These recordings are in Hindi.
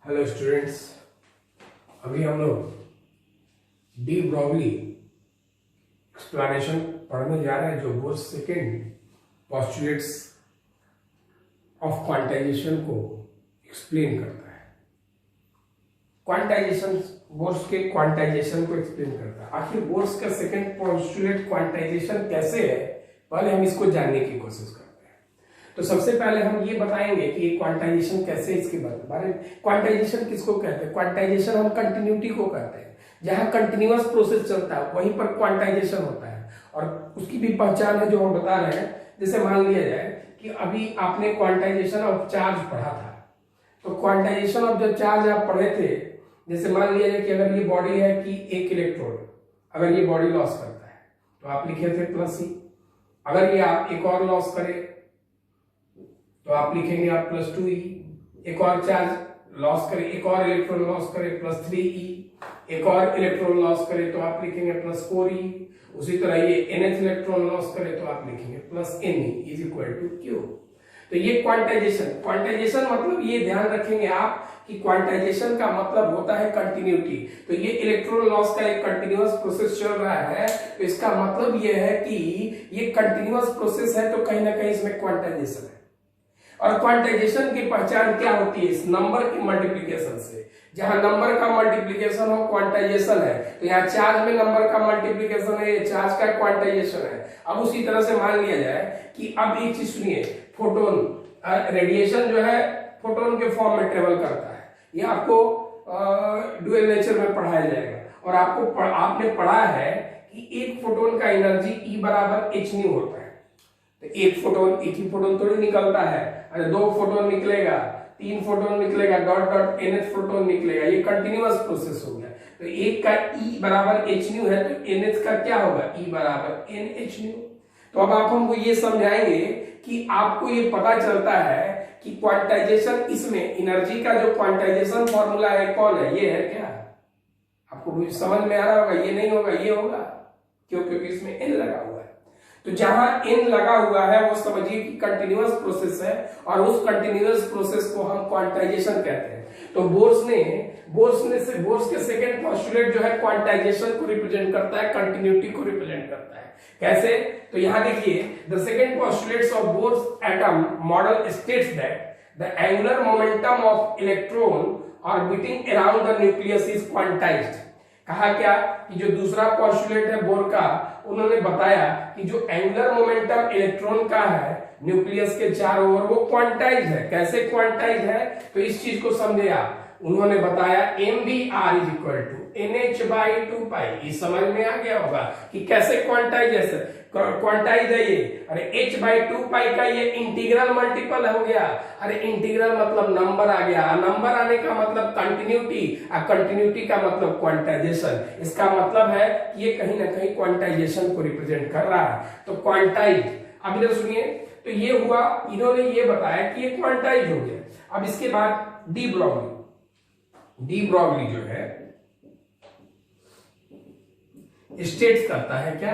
हेलो स्टूडेंट्स, अभी हम लोग डी ब्रॉगली एक्सप्लेनेशन पढ़ने जा रहे हैं जो Bohr's second postulates of quantization को एक्सप्लेन करता है। क्वांटाइजेशन बोर्स के क्वांटाइजेशन को एक्सप्लेन करता है। आखिर बोर्स का सेकेंड पोस्टुलेट क्वांटाइजेशन कैसे है, पहले हम इसको जानने की कोशिश करते हैं। तो सबसे पहले हम ये बताएंगे कि क्वांटाइजेशन कैसे, इसके बारे में। क्वांटाइजेशन किसको कहते हैं? क्वांटाइजेशन हम कंटिन्यूटी को कहते हैं। जहां कंटिन्यूअस प्रोसेस चलता है वहीं पर क्वांटाइजेशन होता है, और उसकी भी पहचान है जो हम बता रहे हैं। जैसे मान लिया जाए कि अभी आपने क्वांटाइजेशन ऑफ चार्ज पढ़ा था, तो क्वांटाइजेशन ऑफ जब चार्ज आप पढ़े थे, जैसे मान लिया जाए कि अगर ये बॉडी है कि एक इलेक्ट्रॉन अगर ये बॉडी लॉस करता है तो आप लिखे थे प्लस ई। अगर ये आप एक और लॉस करे तो आप लिखेंगे आप प्लस 2e। एक और चार्ज लॉस करे, एक और इलेक्ट्रॉन लॉस करे प्लस 3e। एक और इलेक्ट्रॉन लॉस करे तो आप लिखेंगे प्लस 4e। उसी तरह ये nth इलेक्ट्रॉन लॉस करे तो आप लिखेंगे plus ne is equal to q. तो ये क्वांटाइजेशन मतलब ये ध्यान रखेंगे आप कि क्वांटाइजेशन का मतलब होता है कंटिन्यूटी। तो ये इलेक्ट्रॉन लॉस का एक कंटिन्यूअस प्रोसेस चल रहा है, तो इसका मतलब ये है कि ये कंटिन्यूअस प्रोसेस है, तो कहीं ना कहीं इसमें क्वांटाइजेशन है। और क्वांटाइजेशन की पहचान क्या होती है? इस नंबर की मल्टीप्लिकेशन से। जहां नंबर का मल्टीप्लिकेशन हो क्वांटाइजेशन है, तो यहाँ चार्ज में नंबर का मल्टीप्लिकेशन है, ये चार्ज का क्वांटाइजेशन है। अब उसी तरह से मान लिया जाए कि अब एक चीज सुनिए, फोटोन रेडिएशन जो है फोटोन के फॉर्म में ट्रेवल करता है। ये आपको ड्यूअल नेचर में पढ़ाया जाएगा, और आपने पढ़ा है कि एक फोटोन का एनर्जी E बराबर h न्यू होता है। तो एक ही फोटोन थोड़ी निकलता है, अरे 2 फोटोन निकलेगा, 3 फोटोन निकलेगा, डॉट डॉट nth फोटोन निकलेगा। ये कंटिन्यूअस प्रोसेस हो गया। तो एक का E बराबर h न्यू है, तो nth का क्या होगा? E बराबर nh न्यू। तो अब आप हमको ये समझाएंगे कि आपको ये पता चलता है कि क्वांटाइजेशन, इसमें एनर्जी का जो क्वांटाइजेशन फॉर्मूला है कौन है? ये है क्या? आपको समझ में आ रहा होगा? ये नहीं होगा, ये होगा। क्यों? क्योंकि इसमें n लगा हुआ है। तो जहां n लगा हुआ है वो समझिए कि कंटिन्यूअस प्रोसेस है, और उस कंटिन्यूअस प्रोसेस को हम क्वांटाइजेशन कहते हैं। तो बोर्स के सेकंड पोस्टुलेट जो है क्वांटाइजेशन को रिप्रेजेंट करता है, कंटिन्यूटी को रिप्रेजेंट करता है। कैसे? तो यहां देखिए, the second postulates of bourse atom model states that the angular momentum of electron orbiting around the nucleus is quantized. कहा क्या कि जो दूसरा पोस्टुलेट है बोर का, उन्होंने बताया कि जो एंगुलर मोमेंटम इलेक्ट्रॉन का है न्यूक्लियस के चारों ओर, वो क्वांटाइज है। कैसे क्वांटाइज है? तो इस चीज को समझे आप। उन्होंने बताया mvr is equal to nh/2π। ये समझ में आ गया होगा कि कैसे क्वांटाइज है ये। अरे h/2π का ये इंटीग्रल मल्टीपल हो गया। अरे इंटीग्रल मतलब नंबर आ गया, नंबर आने का मतलब कंटिन्यूटी, और कंटिन्यूटी का मतलब क्वांटाइजेशन। इसका मतलब है कि ये कहीं ना कहीं क्वांटाइजेशन को रिप्रेजेंट कर रहा है। तो क्वांटाइज, अब इधर सुनिए, तो ये हुआ, इन्होंने ये बताया कि ये क्वांटाइज हो गया। अब इसके बाद डी ब्रॉगली जो है स्टेट्स करता है क्या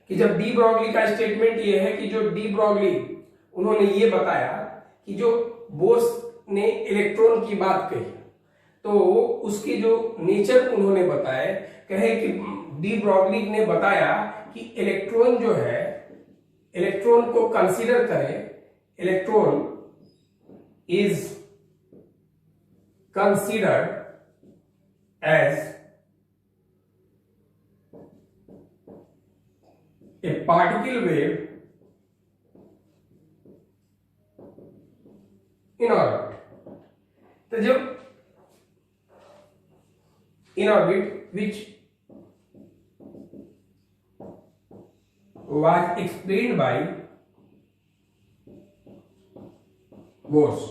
कि जब डी ब्रॉगली का स्टेटमेंट ये है कि जो डी ब्रॉगली, उन्होंने ये बताया कि जो बोर्स ने इलेक्ट्रॉन की बात कही, तो उसकी जो नेचर उन्होंने बताया, कहे कि डी ब्रॉगली ने बताया कि इलेक्ट्रॉन जो है, इलेक्ट्रॉन को कंसीडर करें, electron is considered as a particle wave in orbit। तो जब in orbit which was explained by Bose,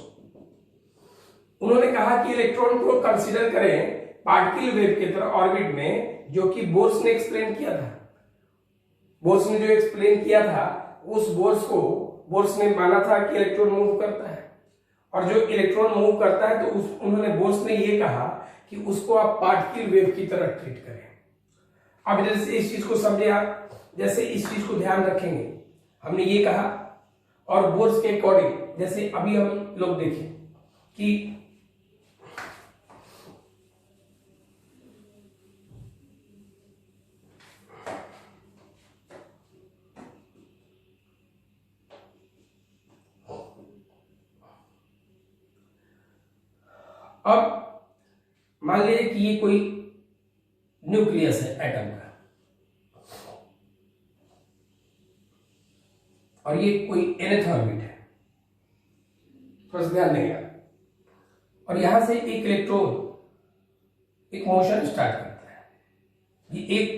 उन्होंने कहा कि इलेक्ट्रॉन को कंसीडर करें पार्टिकल वेव की तरह ऑर्बिट में, जो कि बोर्स ने एक्सप्लेन किया था। बोर्स ने जो एक्सप्लेन किया था, उस बोर्स ने माना था कि इलेक्ट्रॉन मूव करता है, और जो इलेक्ट्रॉन मूव करता है तो उन्होंने बोर्स ने ये कहा कि उसको आप पार्टिकल वेव की तरह ट्रीट करें। अब जैसे इस चीज को समझे आप, जैसे इस चीज को ध्यान रखेंगे, हमने ये कहा, और बोर्स के अकॉर्डिंग जैसे अभी हम लोग देखें कि अब मान लीजिए कि ये कोई न्यूक्लियस है एटम का, और ये कोई nth ऑर्बिट है, थोड़ा सा ध्यान देंगे आप, और यहां से एक इलेक्ट्रॉन एक मोशन स्टार्ट करता है, ये एक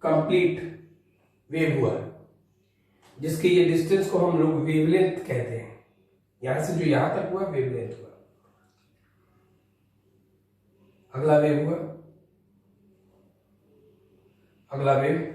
कंप्लीट वेव हुआ, जिसके ये डिस्टेंस को हम लोग वेवलेंथ कहते हैं। यहां से जो यहां तक हुआ वेवलेंथ हुआ। अगला वेव हुआ, अगला वेव,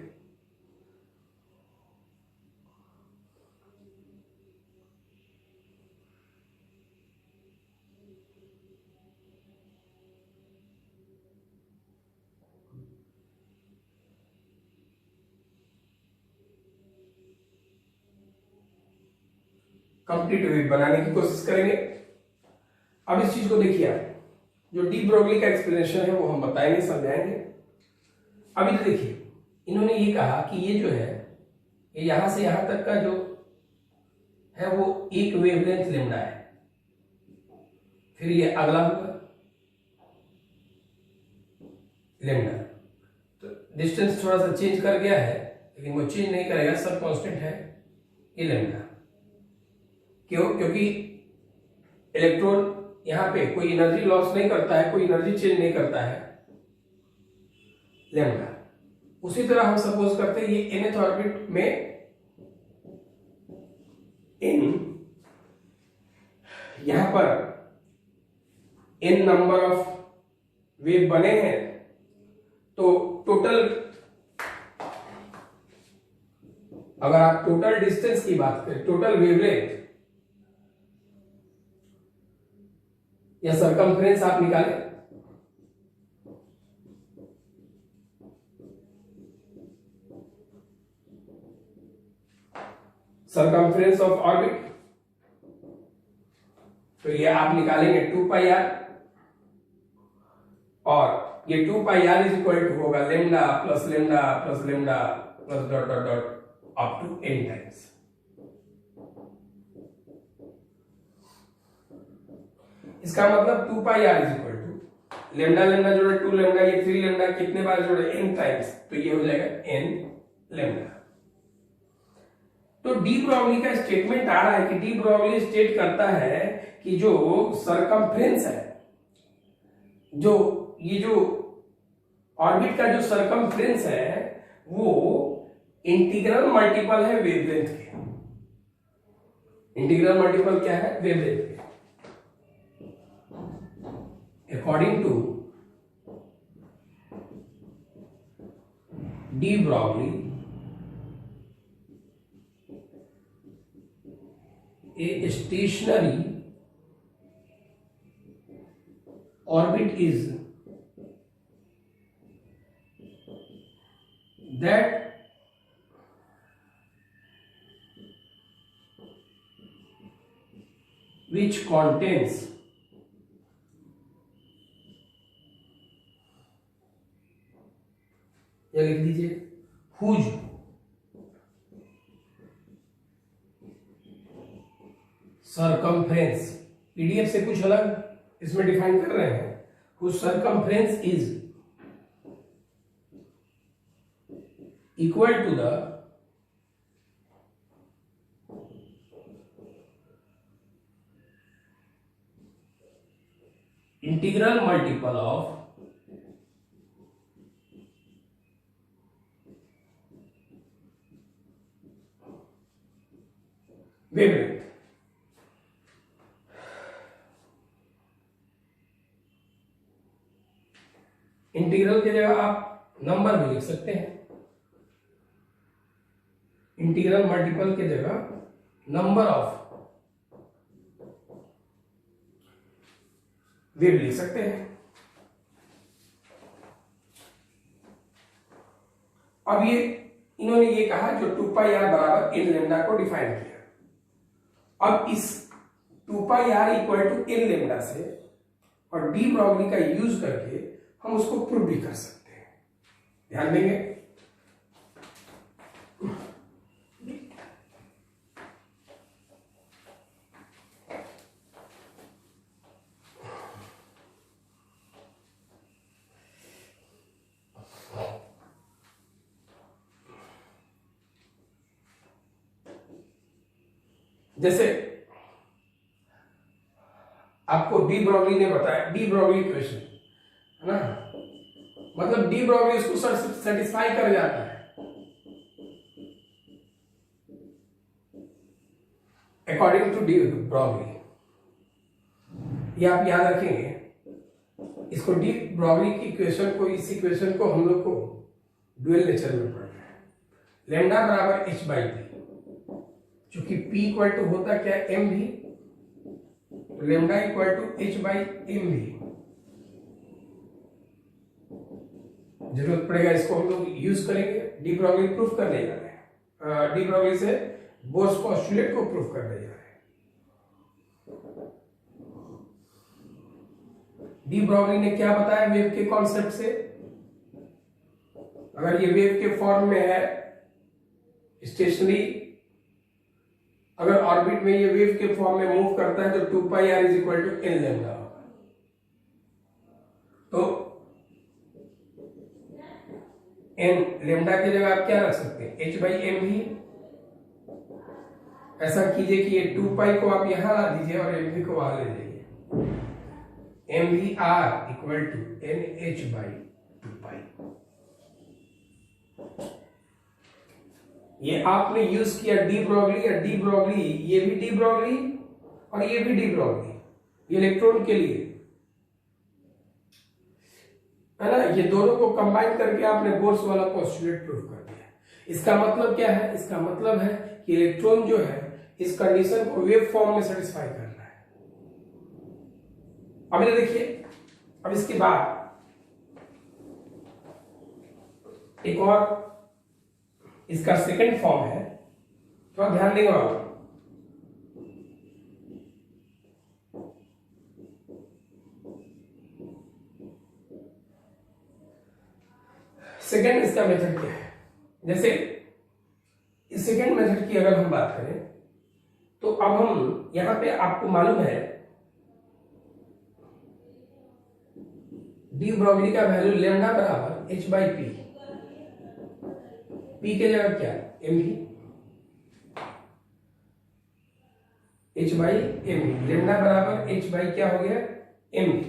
कंप्लीट वेव बनाने की कोशिश करेंगे। अब इस चीज को देखिए आप, जो डी ब्रोगली का एक्सप्लेनेशन है वो हम बताएंगे, समझाएंगे। अभी तो देखिए, इन्होंने ये कहा कि ये जो है, ये यहां से यहां तक का जो है वो एक वेवलेंथ लेमडा है। फिर ये अगला हुआ लेमडा, तो डिस्टेंस थोड़ा सा चेंज कर गया है, लेकिन वो चेंज नहीं करेगा, सब कांस्टेंट है ये लेमडा। क्यों? क्योंकि इलेक्ट्रॉन यहां पे कोई एनर्जी लॉस नहीं करता है, कोई एनर्जी चेंज नहीं करता है, लेमडा। उसी तरह हम सपोज करते हैं ये nth ऑर्बिट में यहां पर n नंबर ऑफ वेव बने हैं, तो टोटल, अगर आप टोटल डिस्टेंस की बात करें, टोटल वेवलेंथ या सरकमफ्रेंस आप निकालें, सरकमफ्रेंस ऑफ ऑर्बिट, तो ये आप निकालेंगे 2πr, और ये 2πr इज इक्वल टू होगा lambda plus lambda plus lambda plus dot dot dot up to n times. इसका मतलब 2πr is equal to lambda lambda जोड़े 2 लेमडा, ये 3 लेमडा, कितने बार जोड़े n टाइम्स, तो ये हो जाएगा n लेमडा। तो डी ब्रोगली का स्टेटमेंट आ रहा है कि डी ब्रोगली स्टेट करता है कि जो सरकमफ्रेंस है, जो ये जो ऑर्बिट का जो सरकमफ्रेंस है वो इंटीग्रल मल्टीपल है वेवलेंथ के। इंटीग्रल मल्टीपल क्या है? वेवलेंथ के। According to de Broglie, a stationary orbit is that which contains या लिख दीजिए whose सरकमफ्रेंस, पीडीएफ से कुछ अलग इसमें डिफाइन कर रहे हैं, whose circumference is equal to the integral multiple of wavelength। Integral की जगह आप नंबर भी लिख सकते हैं, इंटीग्रल मल्टीपल की जगह नंबर ऑफ वेव लिख सकते हैं। अब ये इन्होंने ये कहा जो 2πr बराबर n लेमडा को डिफाइन किया। अब इस 2πr equal to n lambda से और डी ब्रोगली का यूज करके हम उसको प्रूव भी कर सकते हैं। ध्यान देंगे, जैसे आपको डी ब्रॉगली ने बताया, डी ब्रॉगली क्वेश्चन है ना, मतलब डी ब्रॉगली इसको सेटिस्फाई कर जाता है अकॉर्डिंग टू डी ब्रॉगली। ये आप याद रखेंगे, इसको डी ब्रॉगली की क्वेश्चन को, इस इक्वेशन को हम लोग को ड्यूअल नेचर में पढ़ना है। लैम्डा बराबर h बाई पी, चूंकि p इक्वल टू होता क्या है एम भी, तो lambda equal to h by m v. जरूरत पड़ेगा इसको हम लोग यूज करेंगे, डी ब्रॉगली प्रूफ करने जा रहे हैं, डी ब्रॉगली से बोर्स पोस्टुलेट को प्रूफ करने जा रहे हैं। डी ब्रॉगली ने क्या बताया वेव के कॉन्सेप्ट से, अगर ये वेव के फॉर्म में है स्टेशनरी, अगर ऑर्बिट में ये वेव के फॉर्म में मूव करता है तो 2 pi r is equal to n lambda होगा। तो एन लैम्डा की जगह आप क्या रख सकते हैं, एच बाई एम भी। ऐसा कीजिए कि ये 2 पाई को आप यहां ला दीजिए और एम भी को वहां ले जाइए, m v r equal to n h by 2 pi. ये आपने यूज किया डी ब्रॉगली या डी ब्रॉगली, ये भी डी ब्रॉगली और ये भी डी ब्रॉगली, ये इलेक्ट्रॉन के लिए है ना। ये दोनों को कंबाइन करके आपने बोर्स वाला पोस्टुलेट प्रूफ कर दिया। इसका मतलब क्या है, इसका मतलब है कि इलेक्ट्रॉन जो है इस कंडीशन को वेव फॉर्म में सेटिस्फाई कर रहा है। अब ये देखिए, अब इसके बाद एक और इसका सेकंड फॉर्म है, थोड़ा ध्यान देंगे आप। सेकंड इसका मेथड क्या है, जैसे इस सेकंड मेथड की अगर हम बात करें तो अब हम यहां पे आपको मालूम है डी ब्रॉगली का वैल्यू लैम्डा बराबर h बाई पी, पी के जगह क्या एम भी, h बाई एम भी, लैम्डा बराबर h बाई क्या हो गया एम भी।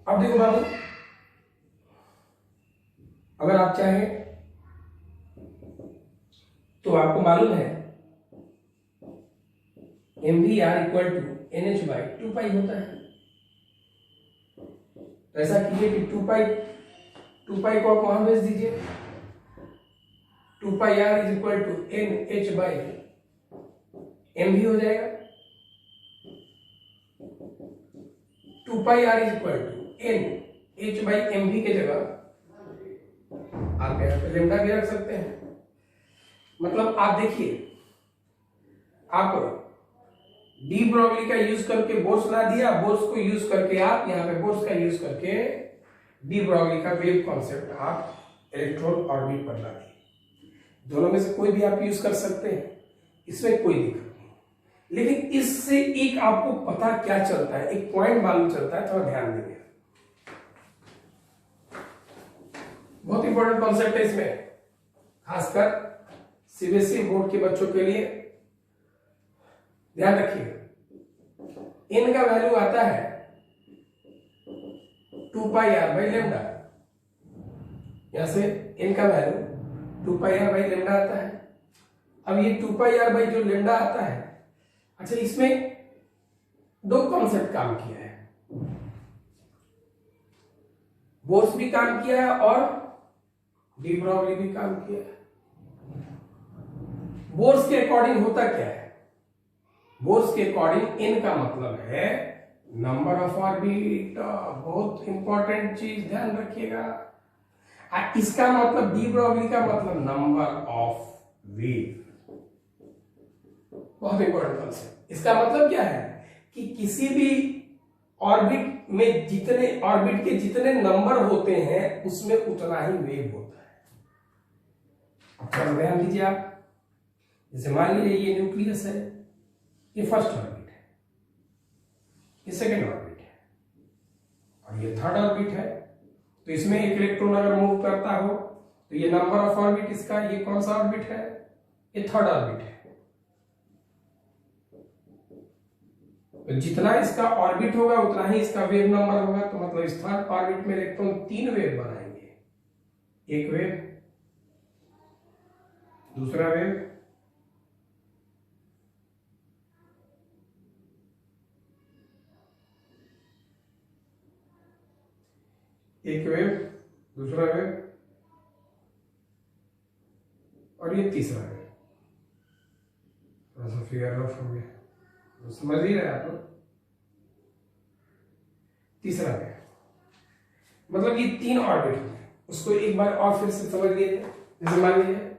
अब देखो बाबू, अगर आप चाहें तो आपको मालूम है m v r equal to n h by 2 pi होता है। ऐसा कीजिए कि 2 पाई को आप वहां भेज दीजिए, 2 pi r is equal to n h by m भी हो जाएगा। 2 pi r is equal to n h by m भी के जगह आप यहाँ पे लैम्डा भी रख सकते हैं। मतलब आप देखिए, आप डी ब्रॉगली का यूज करके बोर्स ला दिया, बोर्स को यूज करके आप यहाँ पे बोर्स का यूज करके डी ब्रॉगली का वेव कॉन्सेप्ट आप इलेक्ट्रॉन ऑर्बिट पर ला दिए। दोनों में से कोई भी आप यूज कर सकते हैं, इसमें कोई दिक्कत नहीं। लेकिन इससे एक आपको पता क्या चलता है, एक पॉइंट मालूम चलता है, थोड़ा ध्यान देंगे, बहुत इंपॉर्टेंट कॉन्सेप्ट है इसमें, खासकर सीबीएसई बोर्ड के बच्चों के लिए ध्यान रखिएगा। इन का वैल्यू आता है 2 पाई आर बाई लैम्डा, यहां से इन का value 2 pi r by lambda आता है। अब ये 2 पाई आर बाई जो लैम्डा आता है, अच्छा इसमें दो कॉन्सेप्ट काम किया है, बोर्स भी काम किया है और डी ब्रॉगली भी काम किया है। बोर्स के अकॉर्डिंग होता क्या है, बोर्स के अकॉर्डिंग एन का मतलब है नंबर ऑफ ऑर्बिट, बहुत इंपॉर्टेंट चीज ध्यान रखिएगा। इसका मतलब डी ब्रॉगली का मतलब नंबर ऑफ वेव, बहुत इंपॉर्टेंट कॉन्सेप्ट। इसका मतलब क्या है कि किसी भी ऑर्बिट में जितने ऑर्बिट के जितने नंबर होते हैं उसमें उतना ही वेव होता है। अब ध्यान दीजिए आप, जैसे मान लीजिए ये न्यूक्लियस है, ये फर्स्ट ऑर्बिट है, ये सेकेंड ऑर्बिट है और ये थर्ड ऑर्बिट है। तो इसमें एक इलेक्ट्रॉन अगर मूव करता हो तो ये नंबर ऑफ ऑर्बिट इसका, ये कौन सा ऑर्बिट है, ये थर्ड ऑर्बिट है। तो जितना इसका ऑर्बिट होगा उतना ही इसका वेव नंबर होगा। तो मतलब इस थर्ड ऑर्बिट में इलेक्ट्रॉन 3 वेव बनाएंगे, एक वेव, दूसरा वेव, एक वेव, दूसरा वेव और ये तीसरा वेव। थोड़ा सा फिगर रफ हो गया, तो समझ ही रहे आप लोग। तीसरा वेव मतलब ये 3 ऑर्बिट होते हैं, उसको एक बार और फिर से समझ लीजिए। जैसे मान लीजिए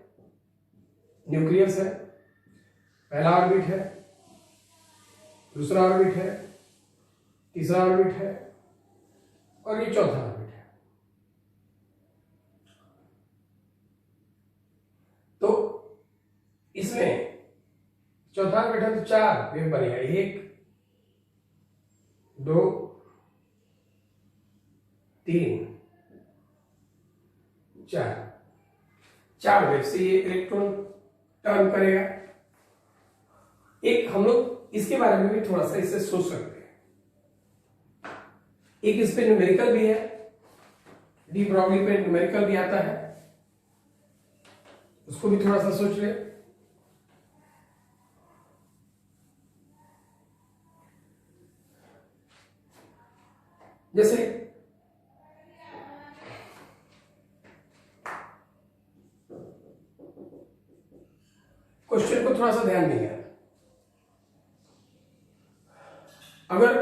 न्यूक्लियस है, पहला ऑर्बिट है, दूसरा ऑर्बिट है, तीसरा ऑर्बिट है और ये चौथा ऑर्बिट है। तो इसमें चौथा ऑर्बिट है तो 4 वेव बनेगा, 1 2 3 4 वेव से ये इलेक्ट्रॉन टर्न करेगा। एक हम लोग इसके बारे में भी थोड़ा सा इससे सोच सकते हैं। एक इस पे न्यूमेरिकल भी है, डी ब्रॉगली पे न्यूमेरिकल भी आता है, उसको भी थोड़ा सा सोच ले। जैसे क्वेश्चन को थोड़ा सा ध्यान देंगे। अगर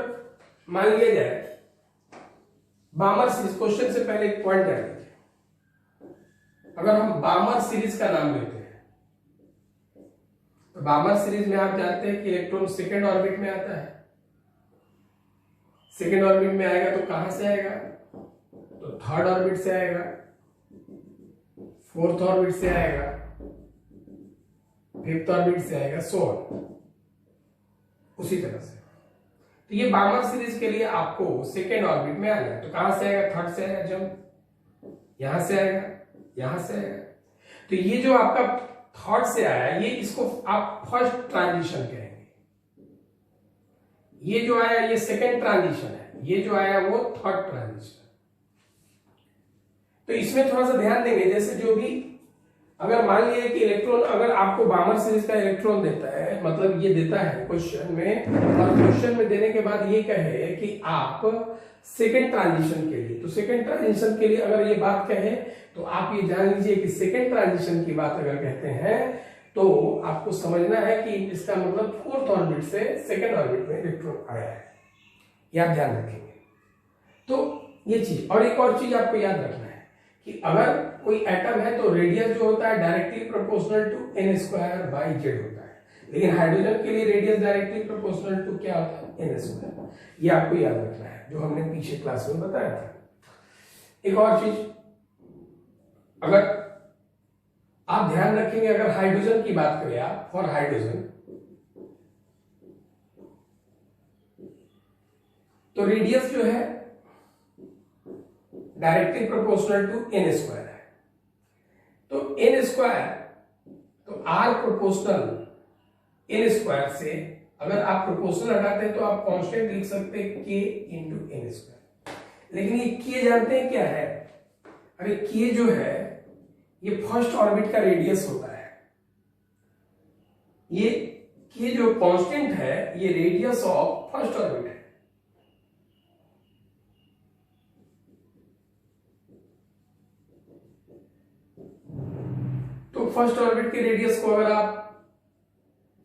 मान लिया जाए बामर सीरीज, क्वेश्चन से पहले एक पॉइंट ध्यान दीजिए। अगर हम बामर सीरीज का नाम लेते हैं तो बामर सीरीज में आप जानते हैं कि इलेक्ट्रॉन सेकेंड ऑर्बिट में आता है। सेकेंड ऑर्बिट में आएगा तो कहां से आएगा? तो थर्ड ऑर्बिट से आएगा, फोर्थ ऑर्बिट से आएगा, फिफ्थ ऑर्बिट से आएगा, सो ऑन, उसी तरह से। तो ये बामर सीरीज के लिए आपको सेकेंड ऑर्बिट में आना है। तो कहां से आएगा? थर्ड से आएगा, जब यहां से आएगा, यहां से आएगा। तो ये जो आपका थर्ड से आया, ये इसको आप फर्स्ट ट्रांजिशन कहेंगे। ये जो आया ये सेकेंड ट्रांजिशन है, ये जो आया वो थर्ड ट्रांजिशन। तो इसमें थोड़ा सा ध्यान देंगे। जैसे जो भी अगर मान लिया कि इलेक्ट्रॉन, अगर आपको बामर सीरीज का इलेक्ट्रॉन देता है, मतलब ये देता है क्वेश्चन में, और क्वेश्चन में देने के बाद ये कहे कि आप सेकेंड ट्रांजिशन के लिए, तो सेकेंड ट्रांजिशन के लिए अगर ये बात कहे तो आप ये जान लीजिए कि सेकेंड ट्रांजिशन की बात अगर कहते हैं तो आपको समझना है कि इसका मतलब फोर्थ ऑर्बिट से सेकेंड ऑर्बिट में इलेक्ट्रॉन आया है। ये आप ध्यान रखेंगे। तो ये चीज, और एक और चीज आपको याद रखना है कि अगर कोई एटम है तो रेडियस जो होता है directly proportional to n² / z होता है, लेकिन हाइड्रोजन के लिए रेडियस डायरेक्टली प्रोपोर्शनल टू क्या होता है? n²। ये आपको याद रखना है, जो हमने पीछे क्लास में बताया था। एक और चीज अगर आप ध्यान रखेंगे, अगर हाइड्रोजन की बात करें आप, फॉर हाइड्रोजन, तो रेडियस जो है डायरेक्टली प्रोपोर्शनल टू n² है। तो n², तो r प्रोपोर्शनल n² से अगर आप प्रोपोर्शनल हटाते हैं तो आप कांस्टेंट लिख सकते हैं k × n²। लेकिन ये k जानते हैं क्या है? अरे k जो है ये फर्स्ट ऑर्बिट का रेडियस होता है। ये k जो कांस्टेंट है ये रेडियस ऑफ फर्स्ट ऑर्बिट है। तो फर्स्ट ऑर्बिट के रेडियस को अगर आप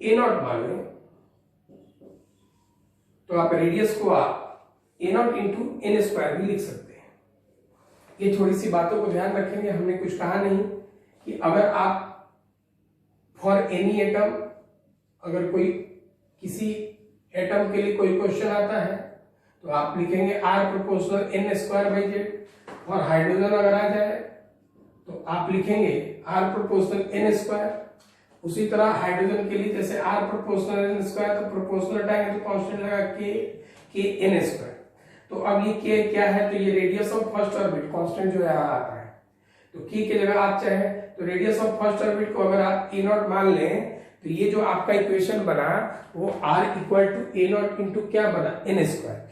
a0 मान लें तो आप रेडियस को आप a0 × n² भी लिख सकते हैं। ये थोड़ी सी बातों को ध्यान रखेंगे। हमने कुछ कहा नहीं कि अगर आप फॉर एनी एटम, अगर कोई किसी एटम के लिए कोई क्वेश्चन आता है तो आप लिखेंगे r प्रोपोर्शनल n²/z। और हाइड्रोजन अगर आ जाए तो आप लिखेंगे r प्रोपोर्शनल n²। उसी तरह हाइड्रोजन के लिए जैसे r प्रोपोर्शनल n², तो प्रोपोर्शनल हटाएंगे तो कांस्टेंट लगा k n²। तो अब ये k क्या है? तो ये radius of first orbit, constant जो है आता है। तो k की जगह आप चाहे तो रेडियस ऑफ फर्स्ट ऑर्बिट को अगर आप a0 मान लें तो ये जो आपका इक्वेशन बना वो r equal to a naught into क्या बना, एन स्क्वायर।